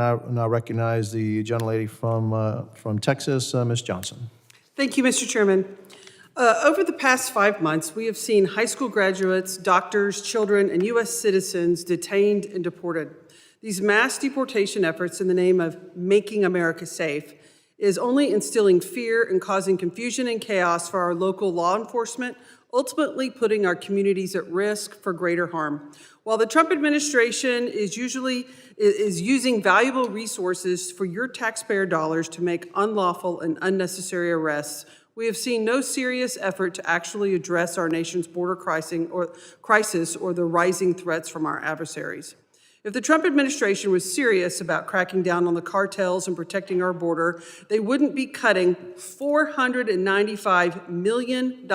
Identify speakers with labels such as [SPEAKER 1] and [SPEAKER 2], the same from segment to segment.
[SPEAKER 1] I now recognize the gentlelady from Texas, Ms. Johnson.
[SPEAKER 2] Thank you, Mr. Chairman. Over the past 5 months, we have seen high school graduates, doctors, children, and U.S. citizens detained and deported. These mass deportation efforts in the name of making America safe is only instilling fear and causing confusion and chaos for our local law enforcement, ultimately putting our communities at risk for greater harm. While the Trump administration is using valuable resources for your taxpayer dollars to make unlawful and unnecessary arrests, we have seen no serious effort to actually address our nation's border crisis or the rising threats from our adversaries. If the Trump administration was serious about cracking down on the cartels and protecting our border, they wouldn't be cutting $495 million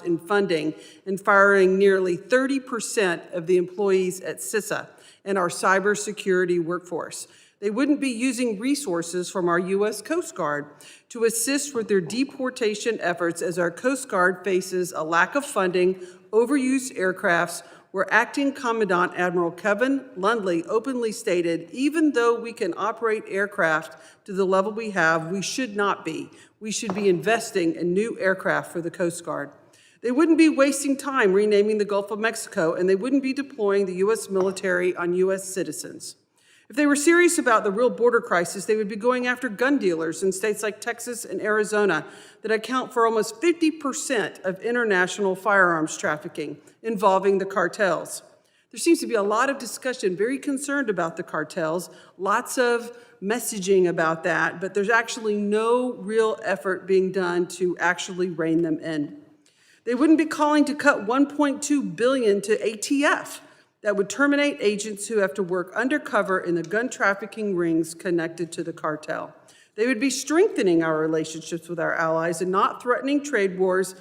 [SPEAKER 2] in funding and firing nearly 30% of the employees at CISA and our cybersecurity workforce. They wouldn't be using resources from our U.S. Coast Guard to assist with their deportation efforts as our Coast Guard faces a lack of funding, overused aircrafts, where Acting Commandant Admiral Kevin Lundley openly stated, even though we can operate aircraft to the level we have, we should not be. We should be investing in new aircraft for the Coast Guard. They wouldn't be wasting time renaming the Gulf of Mexico, and they wouldn't be deploying the U.S. military on U.S. citizens. If they were serious about the real border crisis, they would be going after gun dealers in states like Texas and Arizona that account for almost 50% of international firearms trafficking involving the cartels. There seems to be a lot of discussion, very concerned about the cartels, lots of messaging about that, but there's actually no real effort being done to actually rein them in. They wouldn't be calling to cut $1.2 billion to ATF. That would terminate agents who have to work undercover in the gun trafficking rings connected to the cartel. They would be strengthening our relationships with our allies and not threatening trade wars,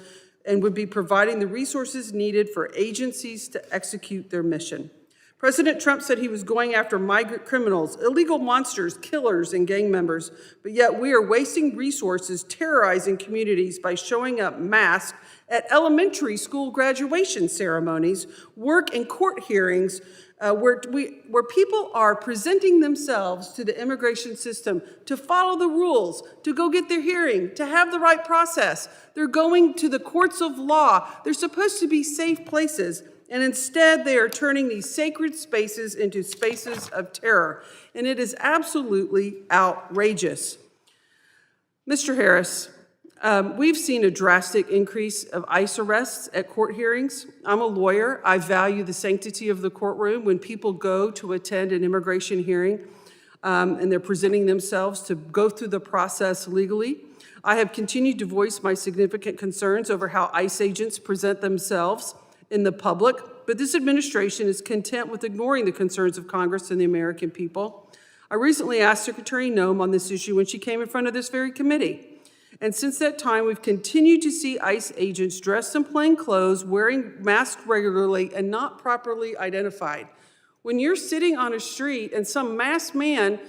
[SPEAKER 2] and would be providing the resources needed for agencies to execute their mission. President Trump said he was going after migrant criminals, illegal monsters, killers, and gang members, but yet we are wasting resources terrorizing communities by showing up masked at elementary school graduation ceremonies, work and court hearings, where people are presenting themselves to the immigration system to follow the rules, to go get their hearing, to have the right process. They're going to the courts of law. They're supposed to be safe places, and instead they are turning these sacred spaces into spaces of terror, and it is absolutely outrageous. Mr. Harris, we've seen a drastic increase of ICE arrests at court hearings. I'm a lawyer. I value the sanctity of the courtroom. When people go to attend an immigration hearing and they're presenting themselves to go through the process legally, I have continued to voice my significant concerns over how ICE agents present themselves in the public, but this administration is content with ignoring the concerns of Congress and the American people. I recently asked Secretary Noem on this issue when she came in front of this very committee. And since that time, we've continued to see ICE agents dressed in plain clothes, wearing masks regularly, and not properly identified. When you're sitting on a street and some masked man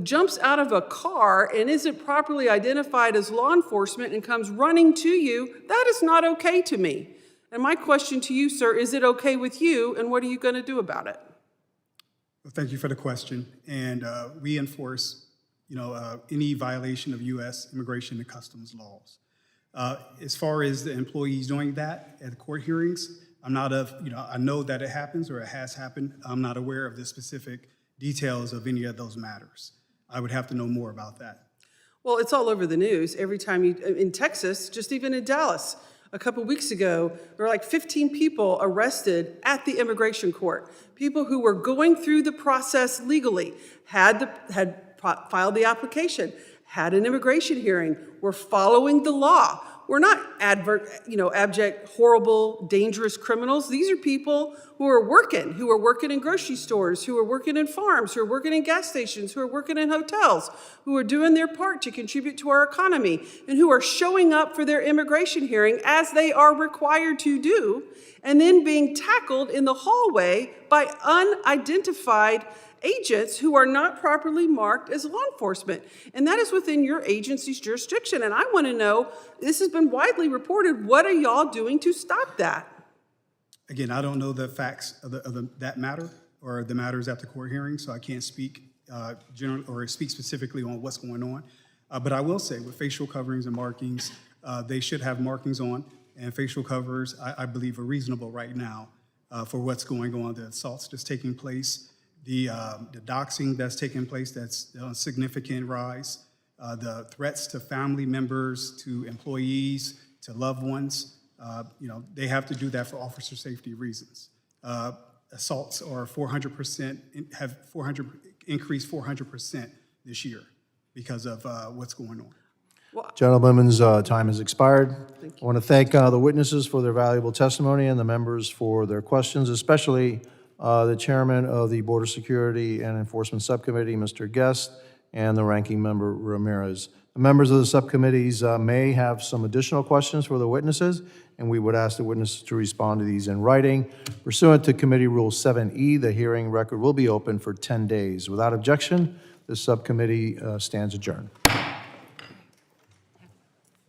[SPEAKER 2] jumps out of a car and isn't properly identified as law enforcement and comes running to you, that is not okay to me. And my question to you, sir, is it okay with you, and what are you going to do about it?
[SPEAKER 3] Well, thank you for the question. And we enforce any violation of U.S. immigration and customs laws. As far as the employees doing that at the court hearings, I know that it happens or it has happened. I'm not aware of the specific details of any of those matters. I would have to know more about that.
[SPEAKER 2] Well, it's all over the news. Every time in Texas, just even in Dallas, a couple weeks ago, there were like 15 people arrested at the immigration court. People who were going through the process legally, had filed the application, had an immigration hearing, were following the law. We're not abject, horrible, dangerous criminals. These are people who are working in grocery stores, who are working in farms, who are working in gas stations, who are working in hotels, who are doing their part to contribute to our economy, and who are showing up for their immigration hearing as they are required to do, and then being tackled in the hallway by unidentified agents who are not properly marked as law enforcement. And that is within your agency's jurisdiction. And I want to know, this has been widely reported, what are y'all doing to stop that?
[SPEAKER 3] Again, I don't know the facts of that matter or the matters at the court hearing, so I can't speak or speak specifically on what's going on. But I will say, with facial coverings and markings, they should have markings on, and facial covers, I believe, are reasonable right now for what's going on, the assaults that's taking place, the doxing that's taking place, that's a significant rise, the threats to family members, to employees, to loved ones. They have to do that for officer safety reasons. Assaults are 400%, increased 400% this year because of what's going on.
[SPEAKER 1] Gentlewoman's time has expired. I want to thank the witnesses for their valuable testimony and the members for their questions, especially the chairman of the Border Security and Enforcement Subcommittee, Mr. Guest, and the ranking member, Ramirez. The members of the subcommittees may have some additional questions for the witnesses, and we would ask the witnesses to respond to these in writing. Pursuant to Committee Rule 7E, the hearing record will be open for 10 days. Without objection, the subcommittee stands adjourned.